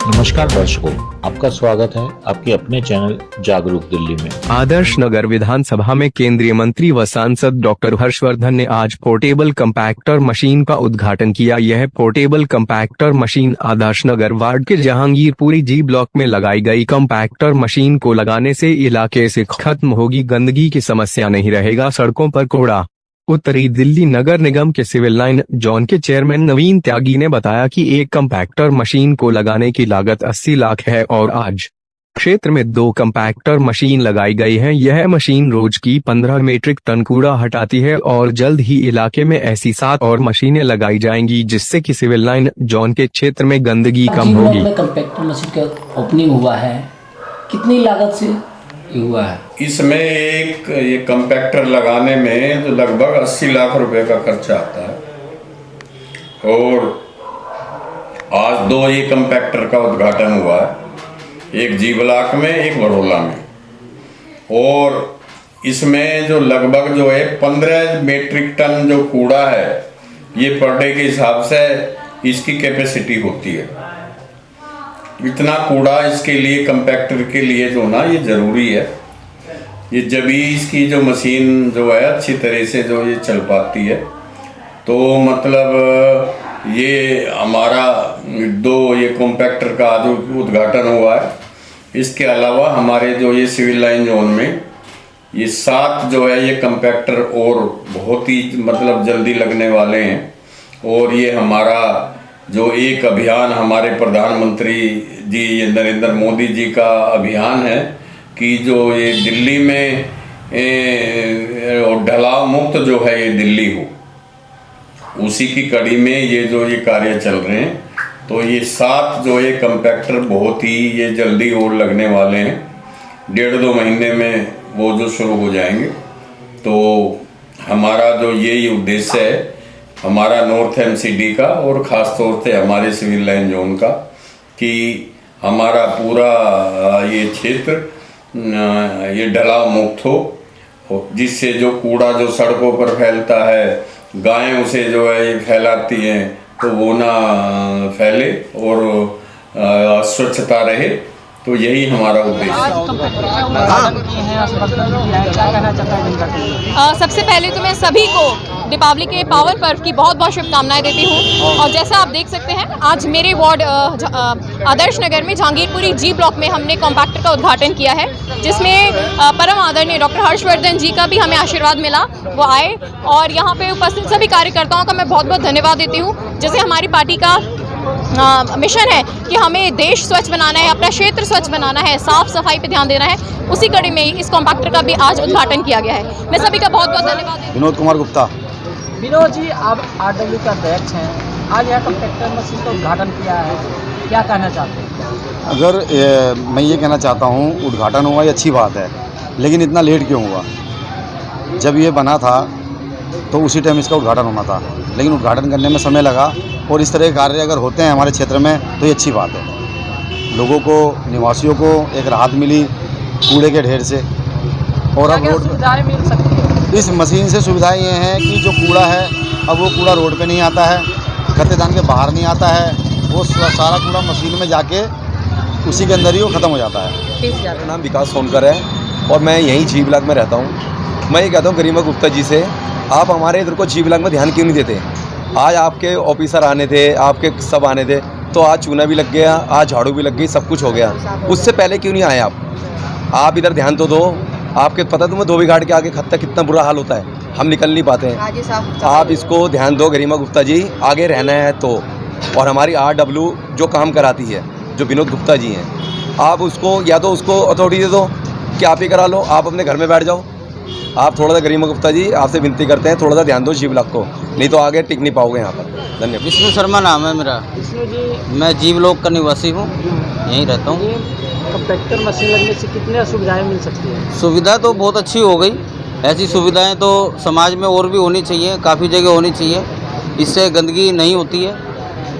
नमस्कार दर्शकों, आपका स्वागत है आपके अपने चैनल जागरूक दिल्ली में। आदर्श नगर विधानसभा में केंद्रीय मंत्री व सांसद डॉक्टर हर्षवर्धन ने आज पोर्टेबल कंपैक्टर मशीन का उद्घाटन किया। यह portable compactor machine Adarsh Nagar ward के जहांगीरपुरी जी ब्लॉक में लगाई गई। कंपैक्टर मशीन को लगाने से इलाके से खत्म होगी गंदगी की समस्या, नहीं रहेगा सड़कों पर कूड़ा। उत्तरी दिल्ली नगर निगम के सिविल लाइन जोन के चेयरमैन नवीन त्यागी ने बताया कि एक कंपैक्टर मशीन को लगाने की लागत 80 लाख है और आज क्षेत्र में 2 कंपैक्टर मशीन लगाई गई है। यह मशीन रोज की 15 मीट्रिक टन कूड़ा हटाती है और जल्द ही इलाके में ऐसी 7 और मशीनें लगाई जाएंगी, जिससे कि सिविल लाइन जोन के क्षेत्र में गंदगी कम होगी। कंपैक्टर मशीन का ओपनिंग हुआ है, कितनी लागत से हुआ है? इसमें ये कंपैक्टर लगाने में तो लगभग 80 लाख रुपए का खर्चा आता है और आज 2 ये कंपैक्टर का उद्घाटन हुआ है, एक जी ब्लॉक में, एक बड़ौला में। और इसमें जो लगभग जो है 15 मीट्रिक टन जो कूड़ा है, ये पर डे के हिसाब से इसकी कैपेसिटी होती है। इतना कूड़ा इसके लिए कंपैक्टर के लिए जो ना ये ज़रूरी है। ये जब भी इसकी जो मशीन जो है अच्छी तरह से जो ये चल पाती है, तो मतलब ये हमारा 2 ये कंपैक्टर का जो उद्घाटन हुआ है। इसके अलावा हमारे जो ये सिविल लाइन जोन में ये 7 जो है ये कंपैक्टर और बहुत ही मतलब जल्दी लगने वाले हैं। और ये हमारा जो एक अभियान हमारे प्रधानमंत्री जी ये नरेंद्र मोदी जी का अभियान है कि जो ये दिल्ली में ढलाव मुक्त जो है ये दिल्ली हो, उसी की कड़ी में ये जो ये कार्य चल रहे हैं। तो ये 7 जो ये कंपैक्टर बहुत ही ये जल्दी और लगने वाले हैं, 1.5-2 महीने में वो जो शुरू हो जाएंगे। तो हमारा जो यही उद्देश्य है हमारा नॉर्थ एमसीडी का और ख़ास तौर से हमारे सिविल लाइन जोन का, कि हमारा पूरा ये क्षेत्र ये ढलाव मुक्त हो, जिससे जो कूड़ा जो सड़कों पर फैलता है, गायें उसे जो है ये फैलाती हैं, तो वो ना फैले और स्वच्छता रहे। तो यही हमारा उद्देश्य है। सबसे पहले तो मैं सभी को दीपावली के पावन पर्व की बहुत बहुत शुभकामनाएं देती हूँ। और जैसा आप देख सकते हैं, आज मेरे वार्ड आदर्श नगर में जहांगीरपुरी जी ब्लॉक में हमने कॉम्पैक्टर का उद्घाटन किया है, जिसमें परम आदरणीय डॉक्टर हर्षवर्धन जी का भी हमें आशीर्वाद मिला। वो आए और यहाँ पे उपस्थित सभी कार्यकर्ताओं का मैं बहुत बहुत धन्यवाद देती हूँ। जैसे हमारी पार्टी का मिशन है कि हमें देश स्वच्छ बनाना है, अपना क्षेत्र स्वच्छ बनाना है, साफ सफाई पे ध्यान देना है, उसी कड़ी में इस कॉम्पैक्टर का भी आज उद्घाटन किया गया है। मैं सभी का बहुत बहुत धन्यवाद। विनोद कुमार गुप्ता। विनोद जी, आप आरडब्ल्यू का अध्यक्ष हैं, आज यह कंपैक्टर मशीन का उद्घाटन किया है, क्या कहना चाहते हैं? अगर मैं ये कहना चाहता हूँ, उद्घाटन हुआ ये अच्छी बात है, लेकिन इतना लेट क्यों हुआ? जब ये बना था तो उसी टाइम इसका उद्घाटन होना था, लेकिन उद्घाटन करने में समय लगा। और इस तरह के कार्य अगर होते हैं हमारे क्षेत्र में तो ये अच्छी बात है। लोगों को, निवासियों को एक राहत मिली कूड़े के ढेर से। और अब रोड सुविधाएं मिल सकती है इस मशीन से। सुविधाएं ये हैं कि जो कूड़ा है अब वो कूड़ा रोड पे नहीं आता है, कत्तेदान के बाहर नहीं आता है, वो सारा कूड़ा मशीन में जाके उसी के अंदर ही वो ख़त्म हो जाता है। मेरा नाम विकास सोनकर है और मैं यहीं जी ब्लॉक में रहता हूँ। मैं ये कहता हूँ गरिमा गुप्ता जी से, आप हमारे इधर को जी ब्लॉक में ध्यान क्यों नहीं देते? आज आपके ऑफिसर आने थे, आपके सब आने थे, तो आज चूना भी लग गया, आज झाड़ू भी लग गई, सब कुछ हो गया। उससे पहले क्यों नहीं आए आप इधर ध्यान तो दो। आपके पता तुम्हें धोबी घाट के आगे खत्ता कितना बुरा हाल होता है, हम निकल नहीं पाते हैं। आप इसको ध्यान दो गरिमा गुप्ता जी, आगे रहना है तो। और हमारी आरडब्ल्यू जो काम कराती है, जो विनोद गुप्ता जी हैं, आप उसको या तो उसको अथॉरिटी दे दो कि आप ही करा लो, आप अपने घर में बैठ जाओ। आप थोड़ा सा गरिमा गुप्ता जी आपसे विनती करते हैं, थोड़ा सा ध्यान दो जी ब्लॉक को, नहीं तो आगे टिक नहीं पाओगे यहाँ पर। धन्यवाद। विष्णु शर्मा नाम है मेरा। विष्णु जी, मैं जी ब्लॉक का निवासी हूँ, यहीं रहता हूँ। कंपैक्टर मशीन लगने से कितने सुविधाएं मिल सकती हैं? सुविधा तो बहुत अच्छी हो गई। ऐसी सुविधाएं तो समाज में और भी होनी चाहिए, काफ़ी जगह होनी चाहिए। इससे गंदगी नहीं होती है,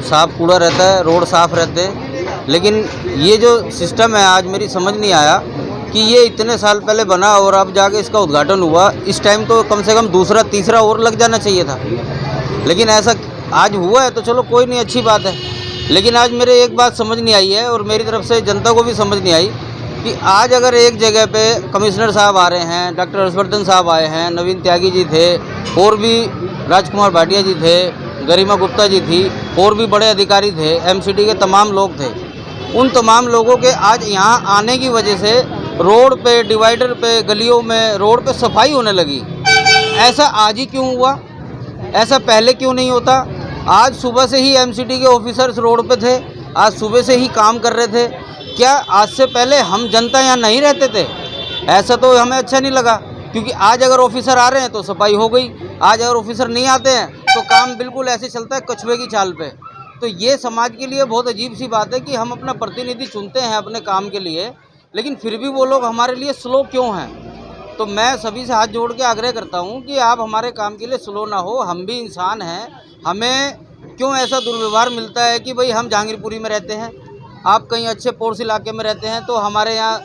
साफ कूड़ा रहता है, रोड साफ रहते हैं। लेकिन ये जो सिस्टम है आज मेरी समझ नहीं आया कि ये इतने साल पहले बना और अब जाके इसका उद्घाटन हुआ। इस टाइम तो कम से कम दूसरा तीसरा और लग जाना चाहिए था, लेकिन ऐसा आज हुआ है तो चलो कोई नहीं, अच्छी बात है। लेकिन आज मेरे एक बात समझ नहीं आई है और मेरी तरफ से जनता को भी समझ नहीं आई कि आज अगर एक जगह पे कमिश्नर साहब आ रहे हैं, डॉक्टर हर्षवर्धन साहब आए हैं, नवीन त्यागी जी थे, और भी राजकुमार भाटिया जी थे, गरिमा गुप्ता जी थी, और भी बड़े अधिकारी थे, एमसीडी के तमाम लोग थे। उन तमाम लोगों के आज यहाँ आने की वजह से रोड पे, डिवाइडर पे, गलियों में, रोड पे सफाई होने लगी। ऐसा आज ही क्यों हुआ? ऐसा पहले क्यों नहीं होता? आज सुबह से ही एमसीडी के ऑफिसर्स रोड पे थे, आज सुबह से ही काम कर रहे थे। क्या आज से पहले हम जनता यहाँ नहीं रहते थे? ऐसा तो हमें अच्छा नहीं लगा, क्योंकि आज अगर ऑफिसर आ रहे हैं तो सफाई हो गई, आज अगर ऑफिसर नहीं आते हैं तो काम बिल्कुल ऐसे चलता है कछुए की चाल पे। तो ये समाज के लिए बहुत अजीब सी बात है कि हम अपना प्रतिनिधि चुनते हैं अपने काम के लिए, लेकिन फिर भी वो लोग हमारे लिए स्लो क्यों हैं? तो मैं सभी से हाथ जोड़ के आग्रह करता हूँ कि आप हमारे काम के लिए स्लो ना हो, हम भी इंसान हैं। हमें क्यों ऐसा दुर्व्यवहार मिलता है कि भाई हम जहांगीरपुरी में रहते हैं, आप कहीं अच्छे पोर्स इलाके में रहते हैं तो हमारे यहाँ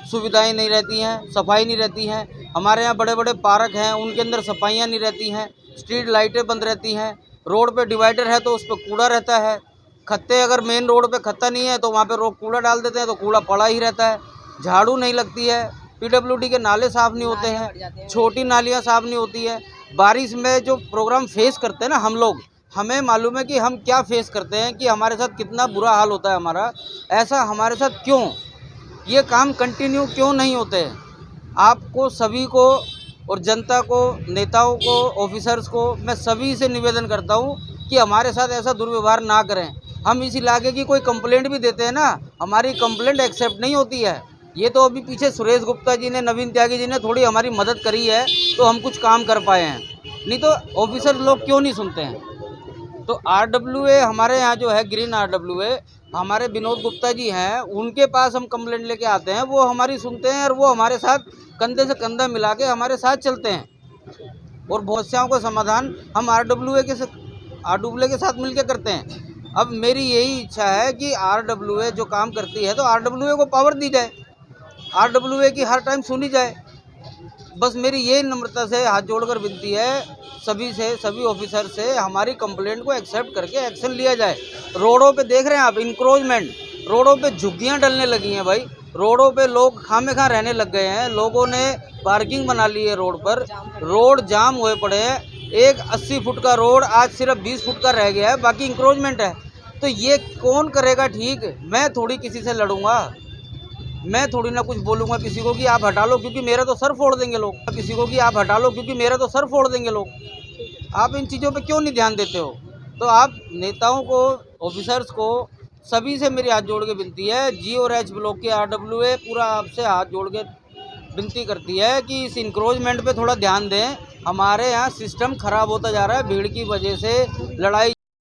सुविधाएं नहीं रहती हैं, सफाई नहीं रहती हैं। हमारे यहाँ बड़े बड़े पार्क हैं, उनके अंदर सफाइयाँ नहीं रहती हैं, स्ट्रीट लाइटें बंद रहती हैं, रोड पे डिवाइडर है तो उस पर कूड़ा रहता है, खत्ते अगर मेन रोड पे खत्ता नहीं है तो वहाँ पे लोग कूड़ा डाल देते हैं तो कूड़ा पड़ा ही रहता है, झाड़ू नहीं लगती है, पीडब्ल्यूडी के नाले साफ़ नहीं होते हैं, छोटी नालियाँ साफ़ नहीं होती है। बारिश में जो प्रोग्राम फेस करते हैं ना हम लोग, हमें मालूम है कि हम क्या फेस करते हैं, कि हमारे साथ कितना बुरा हाल होता है हमारा। ऐसा हमारे साथ क्यों? ये काम कंटिन्यू क्यों नहीं होते? आपको सभी को और जनता को, नेताओं को, ऑफिसर्स को, मैं सभी से निवेदन करता हूँ कि हमारे साथ ऐसा दुर्व्यवहार ना करें। हम इस इलाके की कोई कंप्लेंट भी देते हैं ना, हमारी कंप्लेंट एक्सेप्ट नहीं होती है। ये तो अभी पीछे सुरेश गुप्ता जी ने, नवीन त्यागी जी ने थोड़ी हमारी मदद करी है तो हम कुछ काम कर पाए हैं, नहीं तो ऑफिसर लोग क्यों नहीं सुनते हैं। तो RWA हमारे यहाँ जो है, ग्रीन RWA, हमारे विनोद गुप्ता जी हैं, उनके पास हम कंप्लेंट लेके आते हैं, वो हमारी सुनते हैं और वो हमारे साथ कंधे से कंधा मिला के हमारे साथ चलते हैं और बहुत समस्याओं का समाधान हम RWA के साथ मिलकर करते हैं। अब मेरी यही इच्छा है कि RWA जो काम करती है तो RWA को पावर दी जाए, RWA की हर टाइम सुनी जाए। बस मेरी ये नम्रता से हाथ जोड़कर विनती है सभी से, सभी ऑफिसर से, हमारी कंप्लेंट को एक्सेप्ट करके एक्शन लिया जाए। रोडों पे देख रहे हैं आप इंक्रोचमेंट, रोडों पे झुग्गियां डलने लगी हैं भाई, रोडों पे लोग खामे खा रहने लग गए हैं, लोगों ने पार्किंग बना ली है रोड पर, रोड जाम हुए पड़े हैं। एक 80 फुट का रोड आज सिर्फ 20 फुट का रह गया है, बाकी इंक्रोचमेंट है। तो ये कौन करेगा ठीक? मैं थोड़ी किसी से लड़ूंगा, मैं थोड़ी ना कुछ बोलूँगा किसी को कि आप हटा लो क्योंकि मेरा तो सर फोड़ देंगे लोग, किसी को कि आप हटा लो क्योंकि मेरा तो सर फोड़ देंगे लोग। आप इन चीज़ों पे क्यों नहीं ध्यान देते हो? तो आप नेताओं को, ऑफिसर्स को, सभी से मेरी हाथ जोड़ के विनती है, G और H ब्लॉक के RWA पूरा आपसे हाथ जोड़ के विनती करती है कि इस इंक्रोचमेंट पे थोड़ा ध्यान दें। हमारे यहाँ सिस्टम ख़राब होता जा रहा है, भीड़ की वजह से, लड़ाई